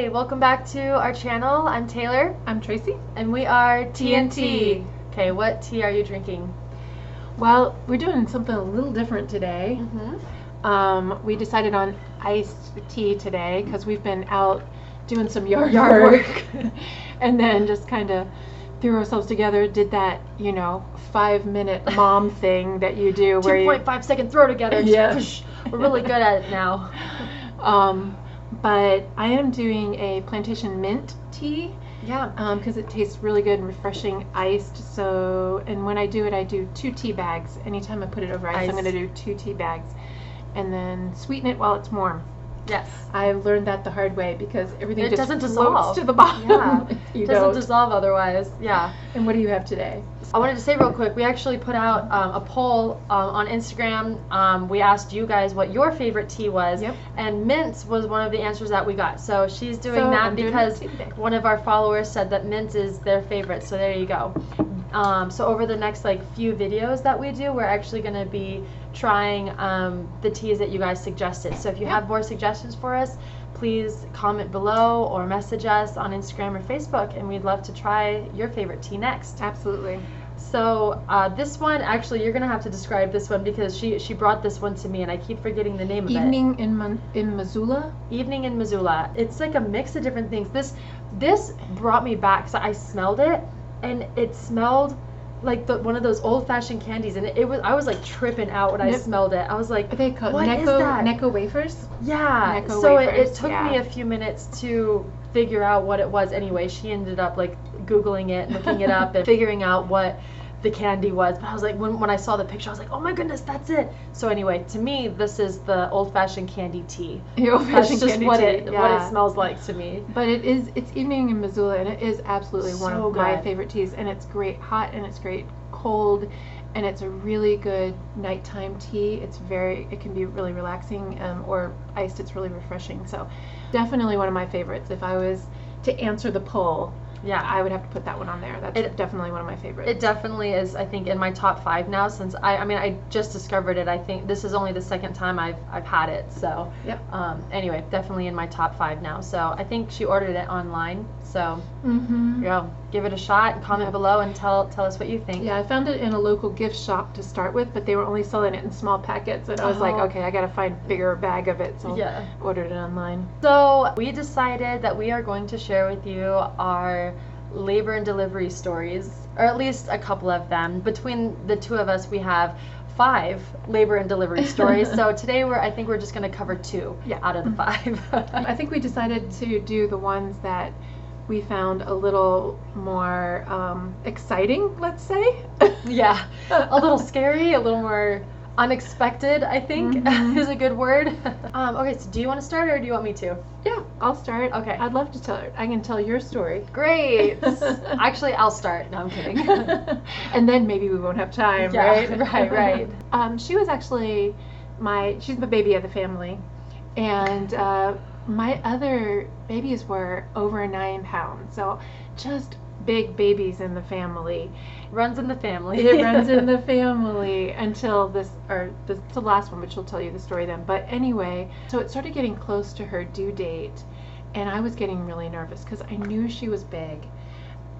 Hey, welcome back to our channel. I'm Taylor. I'm Tracy. And we are TNT. TNT. Okay, what tea are you drinking? Well, we're doing something a little different today. We decided on iced tea today because we've been out doing some yard work and then just kind of threw ourselves together, did that, 5-minute mom thing that you do where 2.5 second throw together. Yeah. We're really good at it now. But I am doing a plantation mint tea. Yeah. Because it tastes really good and refreshing iced. So, and when I do it, I do 2 tea bags. Anytime I put it over ice, I'm going to do 2 tea bags. And then sweeten it while it's warm. Yes. I've learned that the hard way because everything just doesn't floats dissolve to the bottom. Yeah. It doesn't dissolve otherwise. Yeah. And what do you have today? I wanted to say real quick, we actually put out a poll on Instagram. We asked you guys what your favorite tea was, and mint was one of the answers that we got. So she's doing that because one of our followers said that mint is their favorite. So there you go. So over the next few videos that we do, we're actually going to be trying the teas that you guys suggested. So if you have more suggestions for us, please comment below or message us on Instagram or Facebook, and we'd love to try your favorite tea next. Absolutely. So this one, actually, you're going to have to describe this one because she brought this one to me and I keep forgetting the name of it. Evening in Missoula? Evening in Missoula. It's like a mix of different things. This brought me back. So I smelled it and it smelled like one of those old-fashioned candies, and I was like tripping out when I smelled it. I was like, are they called what is that? Necco wafers? Yeah. Necco so wafers, it took me a few minutes to figure out what it was. Anyway, she ended up Googling it, looking it up, and figuring out what the candy was. But I was like, when I saw the picture, I was like, oh my goodness, that's it. So anyway, to me, this is the old-fashioned candy tea. The old-fashioned That's just candy what tea. what it smells like to me. But it's Evening in Missoula, and it is absolutely one of my favorite teas. And it's great hot, and it's great cold, and it's a really good nighttime tea. It can be really relaxing, or iced, it's really refreshing. So definitely one of my favorites. If I was to answer the poll, I would have to put that one on there. That's definitely one of my favorites. It definitely is, I think, in my top 5 now, since I just discovered it. I think this is only the second time I've had it. So anyway, definitely in my top 5 now. So I think she ordered it online. So give it a shot and comment below and tell us what you think. Yeah, I found it in a local gift shop to start with, but they were only selling it in small packets, and I was like, okay, I gotta find a bigger bag of it, so I ordered it online. So we decided that we are going to share with you our labor and delivery stories, or at least a couple of them. Between the two of us, we have 5 labor and delivery stories. So today I think we're just going to cover 2 out of the 5. I think we decided to do the ones that we found a little more exciting, let's say. Yeah, a little scary, a little more unexpected, I think is a good word. Okay, so do you want to start or do you want me to? Yeah, I'll start. Okay. I'd love to tell it. I can tell your story. Great. Actually, I'll start. No, I'm kidding. And then maybe we won't have time, right? Right. She was actually she's the baby of the family. And my other babies were over 9 pounds. So just big babies in the family. Runs in the family. It runs in the family until the last one, which will tell you the story then. But anyway, so it started getting close to her due date, and I was getting really nervous because I knew she was big.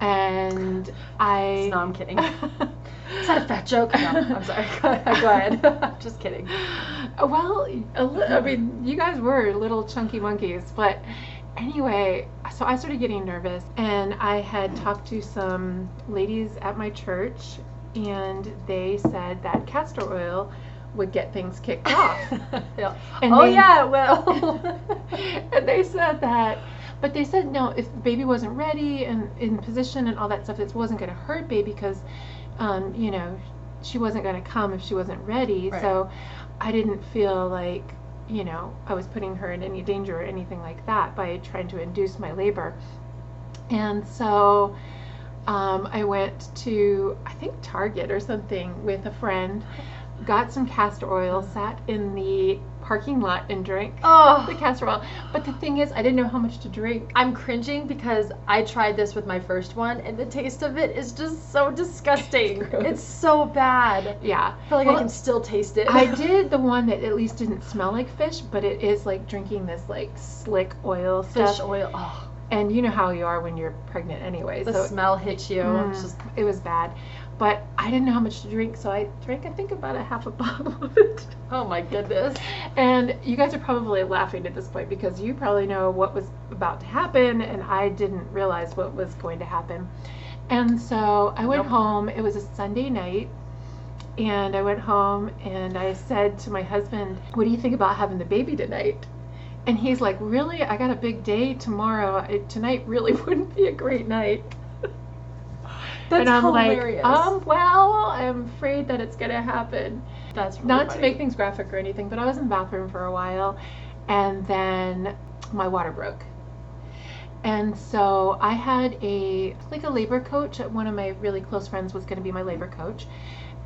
And No, I'm kidding. Is that a fat joke? No, I'm sorry. Go ahead. Just kidding. Well, I mean, you guys were little chunky monkeys, but anyway, so I started getting nervous, and I had talked to some ladies at my church, and they said that castor oil would get things kicked off. And it will. And they said that, but they said no, if the baby wasn't ready and in position and all that stuff, it wasn't going to hurt baby because, she wasn't going to come if she wasn't ready. Right. So I didn't feel like, I was putting her in any danger or anything like that by trying to induce my labor. And so I went to, I think, Target or something with a friend, got some castor oil, sat in the parking lot and drank the castor oil. But the thing is, I didn't know how much to drink. I'm cringing because I tried this with my first one, and the taste of it is just so disgusting. It's so bad. Yeah. I feel like I can still taste it. I did the one that at least didn't smell like fish, but it is like drinking this like slick oil stuff. Fish oil. Oh. And you know how you are when you're pregnant anyway. The smell hits you. It was bad. But I didn't know how much to drink, so I drank, I think, about a half a bottle of it. Oh my goodness. And you guys are probably laughing at this point because you probably know what was about to happen, and I didn't realize what was going to happen. And so I went home. It was a Sunday night. And I went home and I said to my husband, what do you think about having the baby tonight? And he's like, really? I got a big day tomorrow. Tonight really wouldn't be a great night. That's and I'm hilarious. like, well, I'm afraid that it's going to happen. That's really Not funny. to make things graphic or anything, but I was in the bathroom for a while, and then my water broke. And so I had a labor coach. One of my really close friends was going to be my labor coach.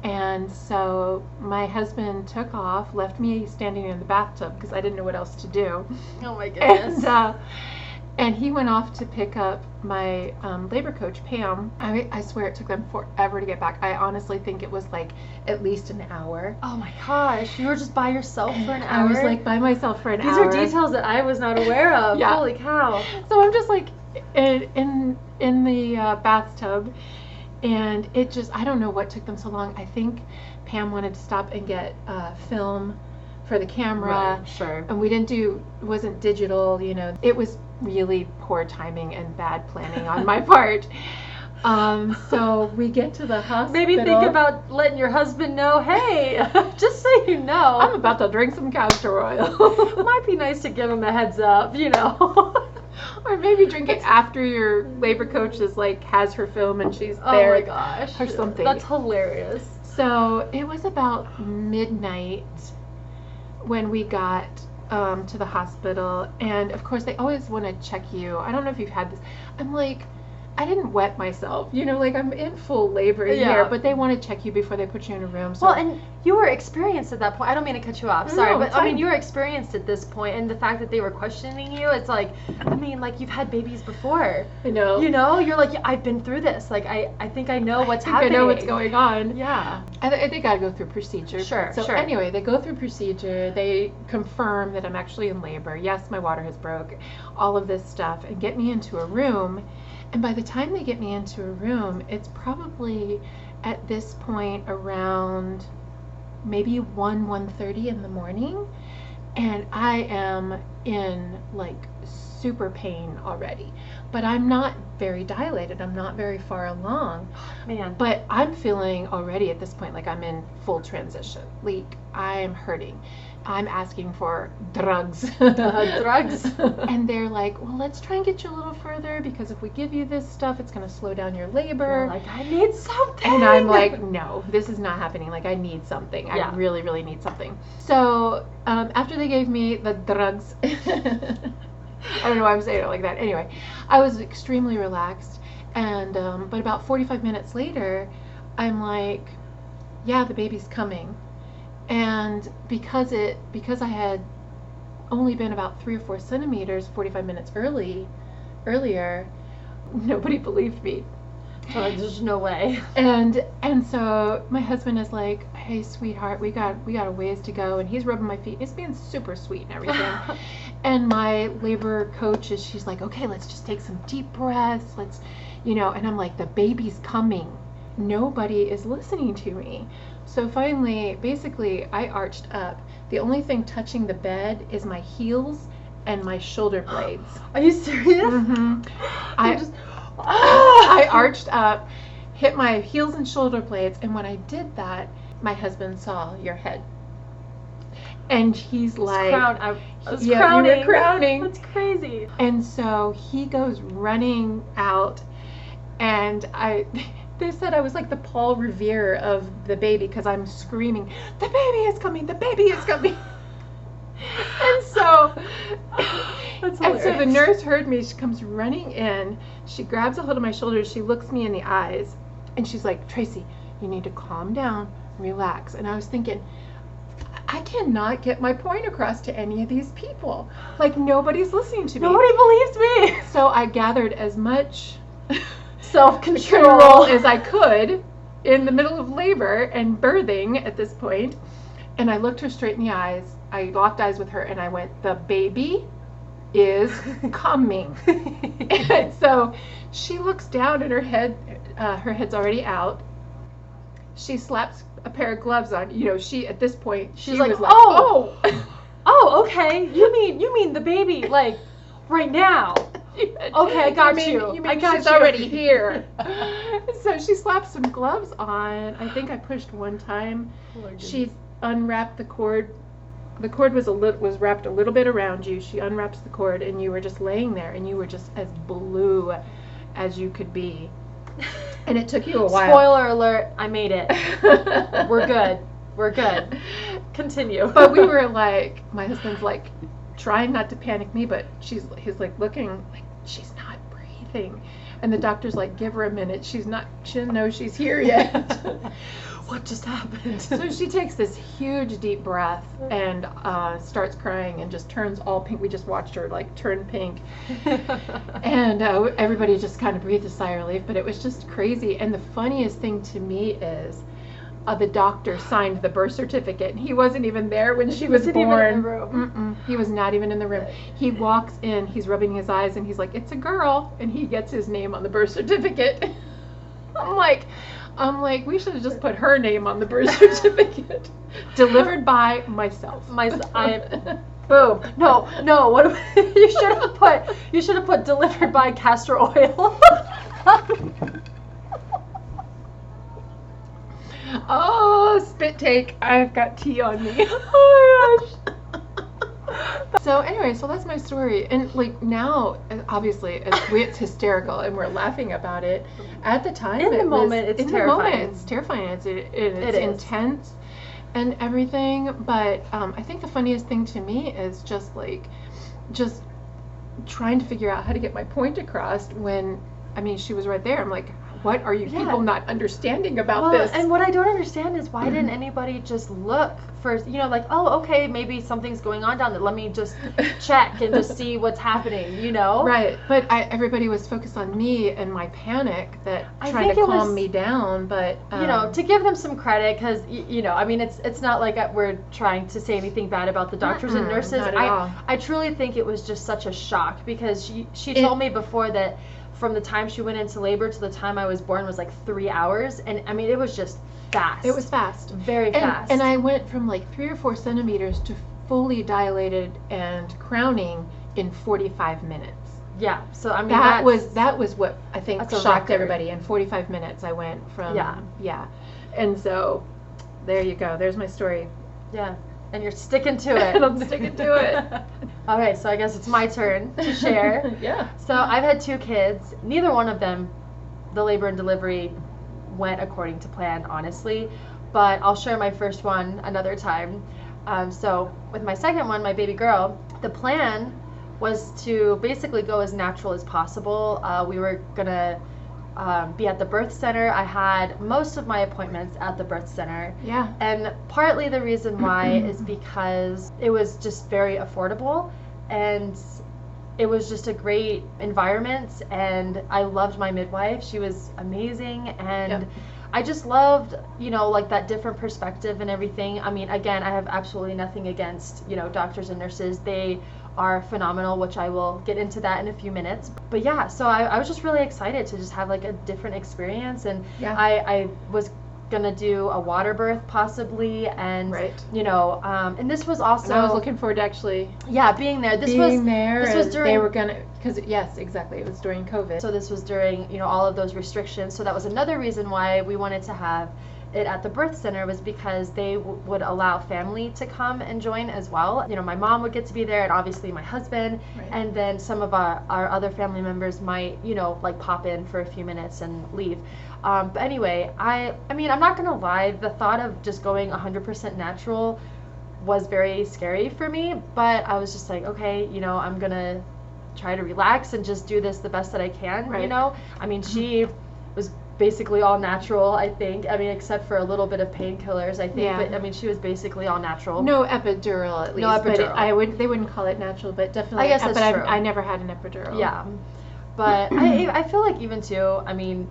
And so my husband took off, left me standing in the bathtub because I didn't know what else to do. Oh my goodness. And he went off to pick up my labor coach, Pam. I swear it took them forever to get back. I honestly think it was like at least an hour. Oh my gosh. You were just by yourself for an hour? I was like by myself for an hour. These are details that I was not aware of. Yeah. Holy cow. So I'm just like in the bathtub. And it just, I don't know what took them so long. I think Pam wanted to stop and get film for the camera. Right, sure. And it wasn't digital, you know. It was really poor timing and bad planning on my part. So we get to the hospital. Maybe think about letting your husband know, hey, just so you know. I'm about to drink some castor oil. Might be nice to give him a heads up, you know. Or maybe drink it after your labor coach has her film and she's there. Oh my gosh. Or something. That's hilarious. So it was about midnight when we got to the hospital, and of course they always want to check you. I don't know if you've had this. I'm like, I didn't wet myself, you know, like I'm in full labor here, but they want to check you before they put you in a room. So. Well, and you were experienced at that point. I don't mean to cut you off, sorry, No, but I mean you were experienced at this point, and the fact that they were questioning you, it's like, I mean, like you've had babies before. I know. You know, you're like, I've been through this. Like I think I know what's happening. I know what's going on. Yeah. They got to go through procedure. Sure. So anyway, they go through procedure. They confirm that I'm actually in labor. Yes, my water has broke. All of this stuff, and get me into a room. And by the time they get me into a room, it's probably at this point around maybe 1:30 in the morning. And I am in like super pain already. But I'm not very dilated. I'm not very far along. Man. But I'm feeling already at this point like I'm in full transition. Like I'm hurting. I'm asking for drugs. Drugs. And they're like, well, let's try and get you a little further because if we give you this stuff, it's going to slow down your labor. You're like, I need something. And I'm like, no, this is not happening. Like, I need something. Yeah. I really, really need something. So after they gave me the drugs, I don't know why I'm saying it like that. Anyway, I was extremely relaxed. And but about 45 minutes later, I'm like, yeah, the baby's coming. And because I had only been about 3 or 4 centimeters 45 minutes earlier, nobody believed me. Oh, there's no way. And so my husband is like, hey sweetheart, we got a ways to go, and he's rubbing my feet. He's being super sweet and everything. And my labor coach she's like, okay, let's just take some deep breaths. Let's, you know, and I'm like, the baby's coming. Nobody is listening to me. So finally, basically, I arched up. The only thing touching the bed is my heels and my shoulder blades. Are you serious? Mm-hmm. I arched up, hit my heels and shoulder blades, and when I did that, my husband saw your head. And he's like, I was yeah, crowning. you were crowning. That's crazy. And so he goes running out, and they said I was like the Paul Revere of the baby because I'm screaming, the baby is coming, the baby is coming. And so the nurse heard me. She comes running in. She grabs a hold of my shoulders. She looks me in the eyes, and she's like, Tracy, you need to calm down, relax. And I was thinking, I cannot get my point across to any of these people. Like, nobody's listening to me. Nobody believes me. So I gathered as much self-control as I could in the middle of labor and birthing at this point. And I looked her straight in the eyes. I locked eyes with her and I went, the baby is coming. And so she looks down and her head's already out. She slaps a pair of gloves on. You know, she at this point she's like, oh, okay. You mean the baby like right now? Okay, I got you. You mean she's already here. So she slapped some gloves on. I think I pushed one time. She unwrapped the cord. The cord was wrapped a little bit around you. She unwraps the cord, and you were just laying there, and you were just as blue as you could be. And it took you a while. Spoiler alert, I made it. We're good. Continue. But we were like, my husband's like trying not to panic me, but he's like looking like she's not breathing. And the doctor's like, give her a minute. She doesn't know she's here yet. What just happened? So she takes this huge deep breath and starts crying and just turns all pink. We just watched her like turn pink. And everybody just kind of breathed a sigh of relief, but it was just crazy. And the funniest thing to me is the doctor signed the birth certificate. He wasn't even there when she was born. Even in the room. He was not even in the room. He walks in, he's rubbing his eyes, and he's like, it's a girl. And he gets his name on the birth certificate. I'm like, we should have just put her name on the birth certificate. Delivered by myself. Boom. No. What you should have put delivered by castor oil. Oh, spit take. I've got tea on me. Oh my gosh. So anyway, so that's my story. And like now, obviously, it's hysterical and we're laughing about it. At the time, in the moment, it's terrifying. It's terrifying. It's intense and everything. But I think the funniest thing to me is just trying to figure out how to get my point across when, I mean, she was right there. I'm like, what are you people not understanding about this? And what I don't understand is why didn't anybody just look first, like, oh, okay, maybe something's going on down there. Let me just check and just see what's happening, Right. But everybody was focused on me and my panic trying to calm me down. But, to give them some credit because, I mean, it's not like we're trying to say anything bad about the doctors and nurses. Not at all. I truly think it was just such a shock because she told me before that from the time she went into labor to the time I was born was like 3 hours. And I mean, it was just fast. It was fast. Very fast. And I went from like 3 or 4 centimeters to fully dilated and crowning in 45 minutes. Yeah. So I mean, that was what I think shocked everybody. In 45 minutes, I went from And so there you go. There's my story. Yeah. And you're sticking to it. And I'm sticking to it. Okay, so I guess it's my turn to share. Yeah. So I've had 2 kids. Neither one of them, the labor and delivery, went according to plan, honestly. But I'll share my first one another time. So with my second one, my baby girl, the plan was to basically go as natural as possible. We were going to be at the birth center. I had most of my appointments at the birth center. Yeah. And partly the reason why is because it was just very affordable and it was just a great environment and I loved my midwife. She was amazing and I just loved, like that different perspective and everything. I mean, again, I have absolutely nothing against, doctors and nurses. They are phenomenal, which I will get into that in a few minutes. But yeah, so I was just really excited to just have like a different experience. And I was gonna do a water birth possibly, and and this was also. And I was looking forward to actually. Yeah, being there. This was during. They were gonna, because yes, exactly, it was during COVID. So this was during all of those restrictions. So that was another reason why we wanted to have it at the birth center, was because they would allow family to come and join as well. My mom would get to be there, and obviously my husband, and then some of our other family members might like pop in for a few minutes and leave. But anyway, I mean, I'm not gonna lie, the thought of just going 100% natural was very scary for me, but I was just like, okay, I'm gonna try to relax and just do this the best that I can. I mean, she was basically all natural, I think. I mean, except for a little bit of painkillers, I think. Yeah. But I mean, she was basically all natural. No epidural, at least. No epidural. But they wouldn't call it natural, but definitely. I guess that's true. I never had an epidural. Yeah, but I feel like even too, I mean,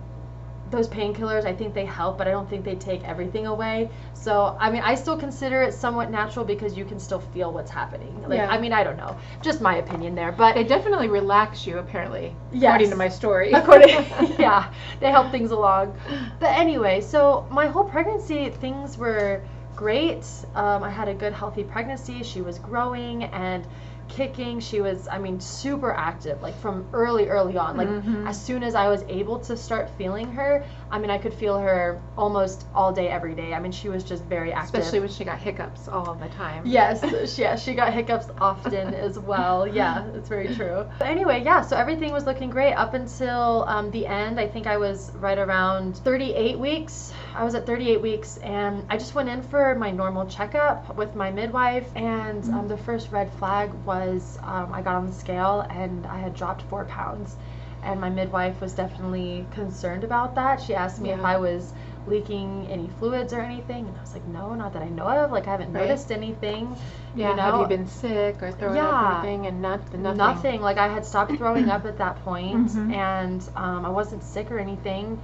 those painkillers, I think they help, but I don't think they take everything away. So, I mean, I still consider it somewhat natural because you can still feel what's happening. Like, I mean, I don't know. Just my opinion there. But they definitely relax you, apparently, yes. according to my story. Yeah, they help things along. But anyway, so my whole pregnancy, things were great. I had a good, healthy pregnancy. She was growing and kicking. She was, I mean, super active, like from early on. Like as soon as I was able to start feeling her, I mean, I could feel her almost all day, every day. I mean, she was just very active. Especially when she got hiccups all the time. Yes, she got hiccups often as well. Yeah, it's very true. But anyway, yeah, so everything was looking great up until the end. I think I was right around 38 weeks. I was at 38 weeks, and I just went in for my normal checkup with my midwife, and the first red flag was I got on the scale and I had dropped 4 pounds. And my midwife was definitely concerned about that. She asked me if I was leaking any fluids or anything, and I was like, no, not that I know of. Like, I haven't noticed anything. Yeah, you know? Have you been sick or throwing up anything? And nothing. Nothing. Like, I had stopped throwing up at that point, and I wasn't sick or anything.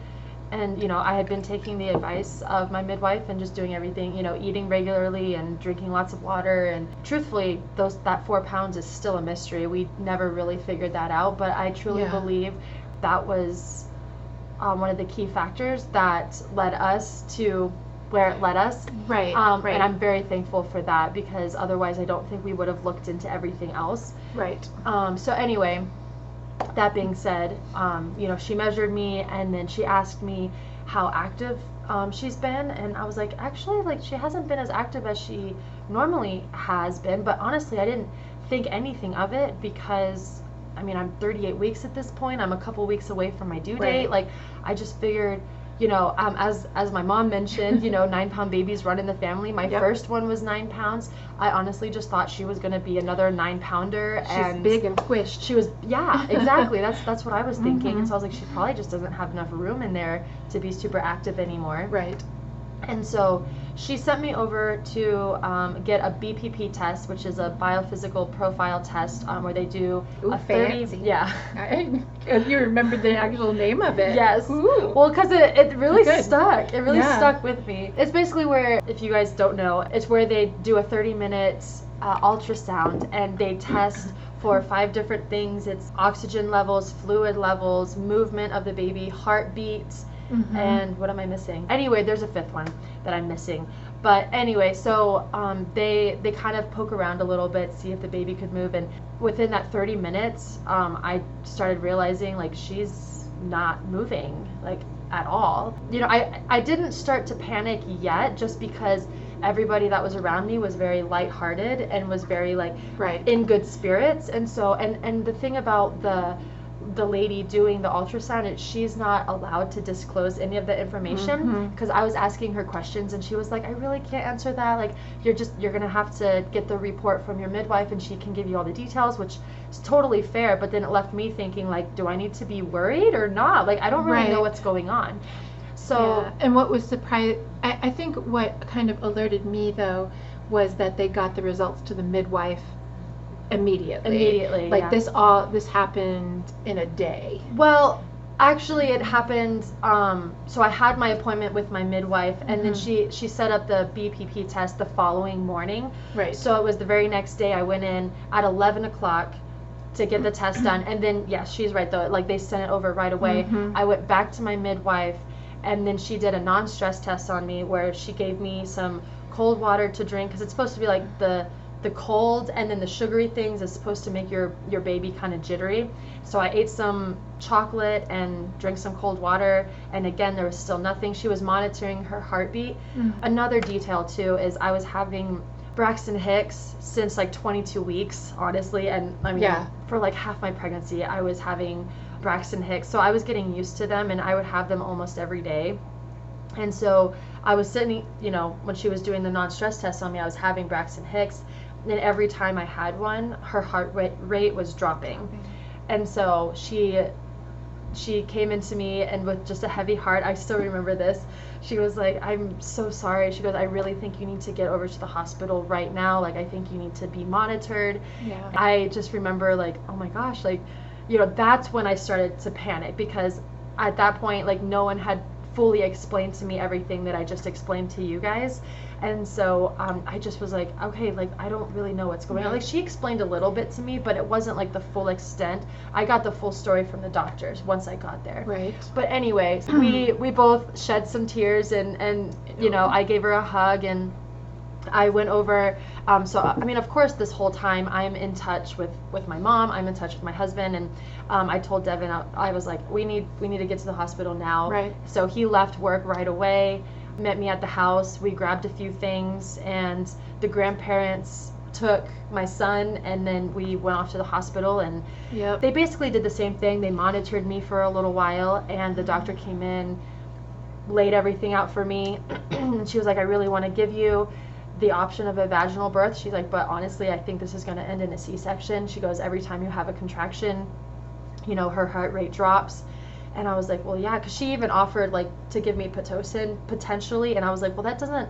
And, you know, I had been taking the advice of my midwife and just doing everything, you know, eating regularly and drinking lots of water. And truthfully, that 4 pounds is still a mystery. We never really figured that out. But I truly believe that was one of the key factors that led us to where it led us. Right. And I'm very thankful for that, because otherwise I don't think we would have looked into everything else. Right. So anyway, that being said, you know, she measured me, and then she asked me how active she's been, and I was like, actually, like, she hasn't been as active as she normally has been. But honestly, I didn't think anything of it, because I mean, I'm 38 weeks at this point. I'm a couple weeks away from my due date. Like, I just figured, you know, as my mom mentioned, you know, 9-pound babies run in the family. My first one was 9 pounds. I honestly just thought she was going to be another 9-pounder. She's big and squished. She was, yeah, exactly. That's what I was thinking. And so I was like, she probably just doesn't have enough room in there to be super active anymore. Right. And so she sent me over to get a BPP test, which is a biophysical profile test, where they do a 30. Fancy. Yeah. You remembered the actual name of it. Yes. Ooh. Well, because it really Good. stuck. It really stuck with me. It's basically where, if you guys don't know, it's where they do a 30-minute ultrasound, and they test for 5 different things. It's oxygen levels, fluid levels, movement of the baby, heartbeats, and what am I missing? Anyway, there's a 5th one that I'm missing. But anyway, so they kind of poke around a little bit, see if the baby could move, and within that 30 minutes, I started realizing, like, she's not moving, like, at all. You know, I didn't start to panic yet, just because everybody that was around me was very lighthearted and was very, like, in good spirits. And so, and the thing about the lady doing the ultrasound, she's not allowed to disclose any of the information, because I was asking her questions, and she was like, I really can't answer that. Like, you're gonna have to get the report from your midwife, and she can give you all the details, which is totally fair. But then it left me thinking, like, do I need to be worried or not? Like, I don't really know what's going on. So, and what was I think what kind of alerted me, though, was that they got the results to the midwife immediately. Like, this happened in a day. Well, actually, it happened, so I had my appointment with my midwife, and then she set up the BPP test the following morning. Right. So it was the very next day. I went in at 11 o'clock to get the test done, and then, yes, she's right, though, like, they sent it over right away. I went back to my midwife, and then she did a non-stress test on me, where she gave me some cold water to drink, because it's supposed to be like the cold, and then the sugary things is supposed to make your baby kind of jittery. So I ate some chocolate and drank some cold water, and again, there was still nothing. She was monitoring her heartbeat. Another detail too is I was having Braxton Hicks since like 22 weeks, honestly, and I mean, for like half my pregnancy I was having Braxton Hicks, so I was getting used to them, and I would have them almost every day. And so I was sitting, you know, when she was doing the non-stress test on me, I was having Braxton Hicks, and every time I had one, her heart rate was dropping. And so she she came into me and with just a heavy heart, I still remember this. She was like, I'm so sorry. She goes, I really think you need to get over to the hospital right now. Like, I think you need to be monitored. Yeah. I just remember like, oh my gosh, like, you know, that's when I started to panic, because at that point, like, no one had fully explained to me everything that I just explained to you guys. And so I just was like, okay, like, I don't really know what's going on. Like, she explained a little bit to me, but it wasn't like the full extent. I got the full story from the doctors once I got there. Right. But anyway, we both shed some tears, and you know, I gave her a hug, and I went over. So I mean, of course, this whole time I'm in touch with my mom. I'm in touch with my husband, and I told Devin, I was like, we need to get to the hospital now. Right. So he left work right away, met me at the house. We grabbed a few things, and the grandparents took my son, and then we went off to the hospital, and they basically did the same thing. They monitored me for a little while, and the doctor came in, laid everything out for me, and she was like, I really want to give you the option of a vaginal birth. She's like, but honestly, I think this is going to end in a C-section. She goes, every time you have a contraction, you know, her heart rate drops. And I was like, well, yeah, because she even offered like to give me Pitocin potentially, and I was like, well, that doesn't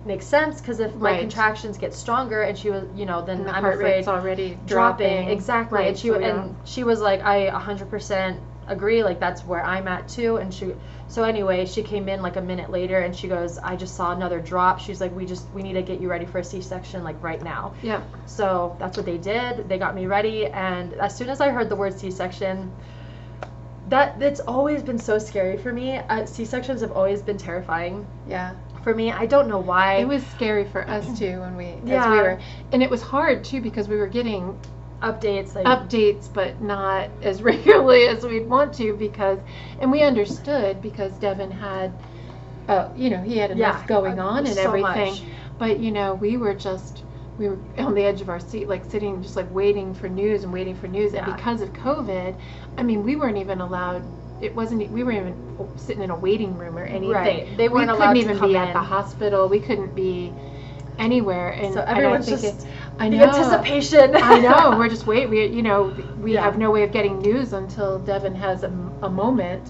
make sense, because if my contractions get stronger, and she was, you know, then and the I'm heart afraid rate's already dropping. Exactly. Right. And she was like, I 100% agree, like that's where I'm at too. And so anyway, she came in like a minute later, and she goes, I just saw another drop. She's like, we need to get you ready for a C-section like right now. Yeah. So that's what they did. They got me ready, and as soon as I heard the word C-section, it's always been so scary for me. C-sections have always been terrifying. Yeah. For me, I don't know why. It was scary for us too when as we were, and it was hard too because we were getting updates, but not as regularly as we'd want to, and we understood because Devin had, you know, he had enough going on and everything, much. But you know, we were on the edge of our seat, like sitting, just like waiting for news, and because of COVID, I mean, we weren't even allowed. We weren't even sitting in a waiting room or anything. Right. They weren't allowed to come in. We couldn't even be at the hospital. We couldn't be anywhere. And so everyone's the know. Anticipation. I know. We're just waiting. We have no way of getting news until Devin has a moment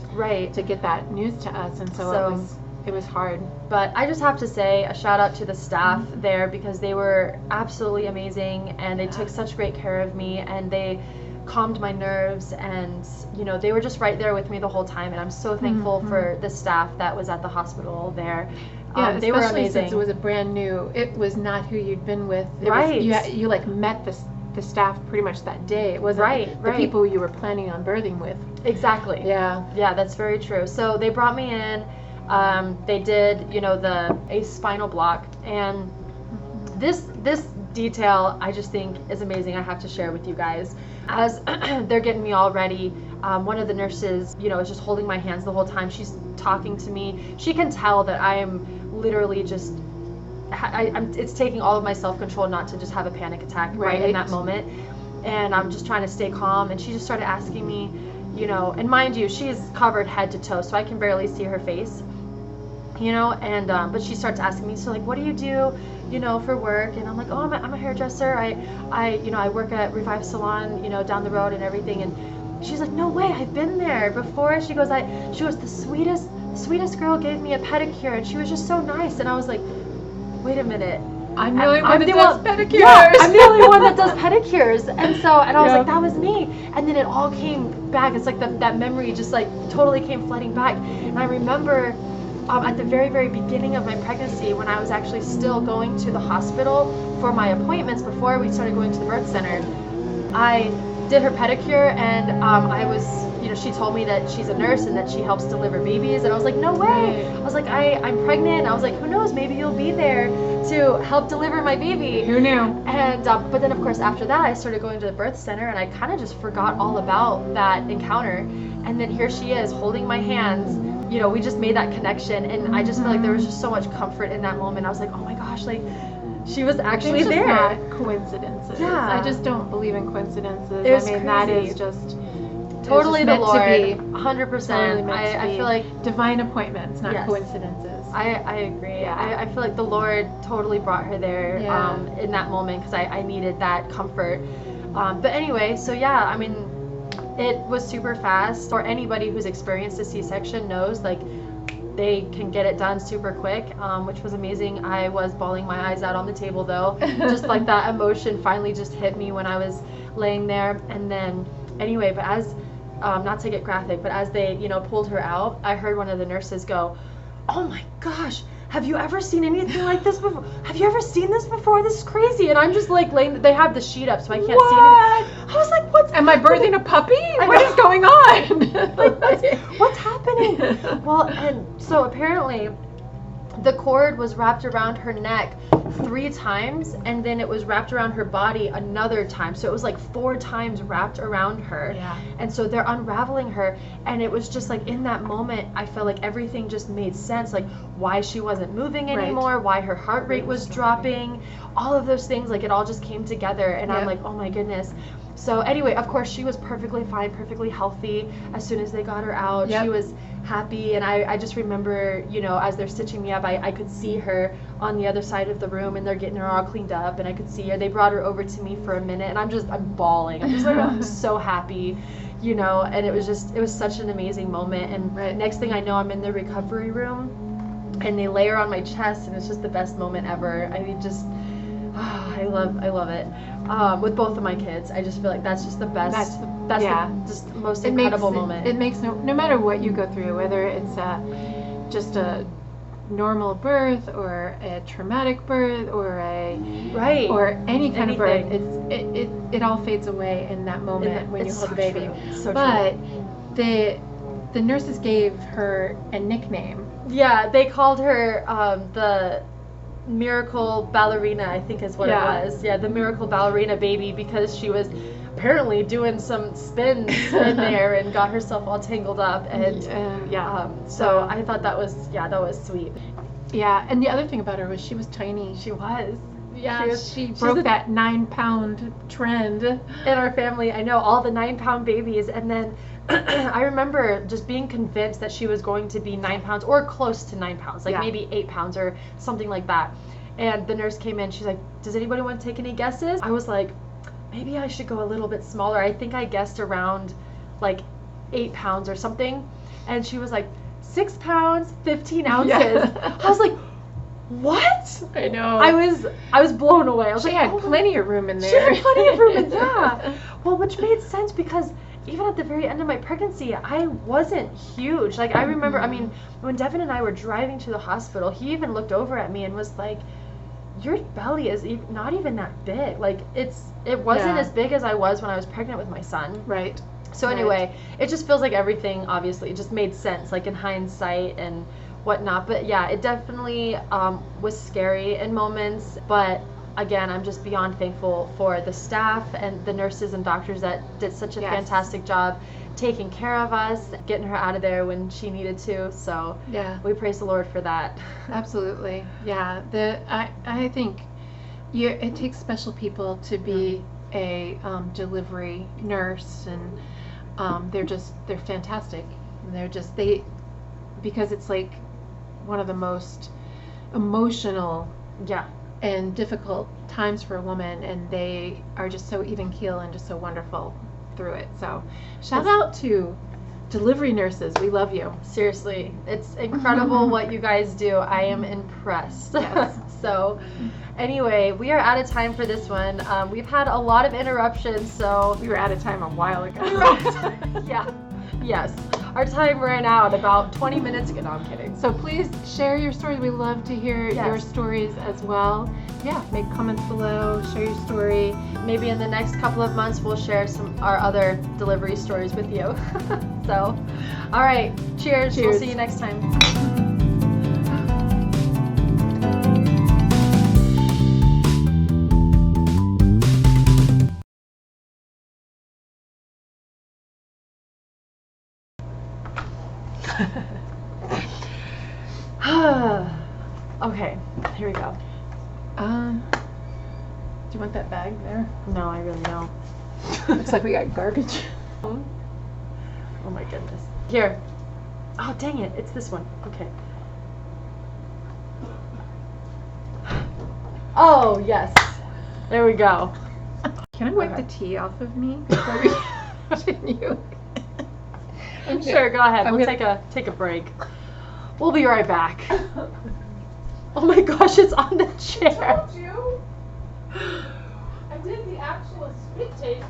to get that news to us. And so it was hard. But I just have to say a shout out to the staff there, because they were absolutely amazing, and they took such great care of me, and they calmed my nerves, and you know, they were just right there with me the whole time, and I'm so thankful for the staff that was at the hospital there. They were amazing. Since it was a brand new, it was not who you'd been with. You like met the staff pretty much that day. It wasn't the people you were planning on birthing with. Exactly. Yeah, that's very true. So they brought me in. They did, you know, a spinal block, and this detail I just think is amazing. I have to share with you guys. As they're getting me all ready, one of the nurses, you know, is just holding my hands the whole time. She's talking to me. She can tell that I am literally just, it's taking all of my self-control not to just have a panic attack right in that moment. And I'm just trying to stay calm. And she just started asking me, you know, and mind you, she's covered head to toe, so I can barely see her face, you know, and but she starts asking me, so like, what do you do, you know, for work? And I'm like, oh, I'm a hairdresser. I work at Revive Salon, you know, down the road and everything. And she's like, no way, I've been there before. She goes, the sweetest girl gave me a pedicure, and she was just so nice. And I was like, wait a minute. I'm the only one that does pedicures. Yeah, I'm the only one that does pedicures. And I was like, that was me. And then it all came back. It's like that memory just like totally came flooding back. And I remember at the very, very beginning of my pregnancy, when I was actually still going to the hospital for my appointments before we started going to the birth center, I did her pedicure, and I was, you know, she told me that she's a nurse and that she helps deliver babies, and I was like, no way. I was like, I'm pregnant. I was like, who knows, maybe you'll be there to help deliver my baby. Who knew? And but then of course after that I started going to the birth center, and I kind of just forgot all about that encounter. And then here she is holding my hands. You know, we just made that connection, and I just feel like there was just so much comfort in that moment. I was like, oh my gosh, like she was actually there. Not coincidences. Yeah. I just don't believe in coincidences. Crazy. That is just totally the Lord. 100%. Totally I feel like divine appointments, not coincidences. I agree. Yeah. I feel like the Lord totally brought her there in that moment, because I needed that comfort. But anyway, so yeah, I mean, It was super fast. For anybody who's experienced a C-section knows, like, they can get it done super quick, which was amazing. I was bawling my eyes out on the table though. Just like that emotion finally just hit me when I was laying there. And then anyway, but as, not to get graphic, but as they, pulled her out, I heard one of the nurses go, "Oh my gosh, have you ever seen anything like this before? Have you ever seen this before? This is crazy." And I'm just like laying, they have the sheet up so I can't see anything. I was like, what's Am I birthing a puppy? What is going on? like, what's happening? Well, and so apparently the cord was wrapped around her neck 3 times, and then it was wrapped around her body another time. So it was like 4 times wrapped around her. Yeah. And so they're unraveling her, and it was just like in that moment I felt like everything just made sense, like why she wasn't moving anymore, Right. why her heart rate was dropping, all of those things, like it all just came together, and I'm like, oh my goodness. So anyway, of course she was perfectly fine, perfectly healthy. As soon as they got her out, she was happy, and I just remember, as they're stitching me up, I could see her on the other side of the room, and they're getting her all cleaned up, and I could see her. They brought her over to me for a minute, and I'm bawling. I'm just like, I'm so happy, and it was such an amazing moment. And next thing I know, I'm in the recovery room, and they lay her on my chest, and it's just the best moment ever. I mean, just, I love it. With both of my kids, I just feel like that's just the best. That's just the most incredible moment. It makes no matter what you go through, whether it's just a normal birth or a traumatic birth or or any kind of birth, it all fades away in that moment when you hold the baby. So but the nurses gave her a nickname. Yeah, they called her the Miracle Ballerina, I think is what it was. Yeah, the Miracle Ballerina baby, because she was apparently doing some spins in there and got herself all tangled up. And so I thought that was sweet. Yeah, and the other thing about her was she was tiny. She was. Yeah, she broke that 9-pound trend in our family. I know, all the 9-pound babies. And then I remember just being convinced that she was going to be 9 pounds or close to 9 pounds, like maybe 8 pounds or something like that. And the nurse came in, she's like, "Does anybody want to take any guesses?" I was like, maybe I should go a little bit smaller. I think I guessed around like 8 pounds or something. And she was like, 6 pounds, 15 ounces. Yeah. I was like, what? I know. I was blown away. I was she like, had plenty of room in there. She had plenty of room in there. Well, which made sense because even at the very end of my pregnancy, I wasn't huge. Like, I remember, I mean, when Devin and I were driving to the hospital, he even looked over at me and was like, "Your belly is not even that big. Like, it wasn't as big as I was when I was pregnant with my son." Right. So anyway, it just feels like everything, obviously, just made sense, like in hindsight and whatnot. But yeah, it definitely was scary in moments. But again, I'm just beyond thankful for the staff and the nurses and doctors that did such a fantastic job taking care of us, getting her out of there when she needed to. So we praise the Lord for that. Absolutely. Yeah. I think it takes special people to be a delivery nurse, and they're fantastic. And because it's like one of the most emotional and difficult times for a woman, and they are just so even keel and just so wonderful through it. So shout out to delivery nurses. We love you. Seriously, it's incredible what you guys do. I am impressed. Yes. So anyway, we are out of time for this one. We've had a lot of interruptions, so we were out of time a while ago. Yes. Our time ran out about 20 minutes ago. No, I'm kidding. So please share your stories. We love to hear your stories as well. Yeah, make comments below, share your story. Maybe in the next couple of months we'll share our other delivery stories with you. So, all right. Cheers. We'll see you next time. Okay, here we go. Do you want that bag there? No, I really don't. Looks like we got garbage. Oh my goodness. Here. Oh, dang it. It's this one. Okay. Oh, yes. There we go. Can I wipe the tea off of me? you. Sure, go ahead. We'll take a break. We'll be right back. Oh my gosh, it's on the chair. I told you. I did the actual spit tape.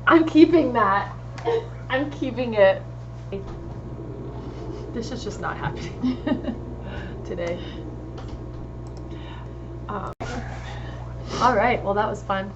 I'm keeping that. I'm keeping it. This is just not happening today. All right, well that was fun.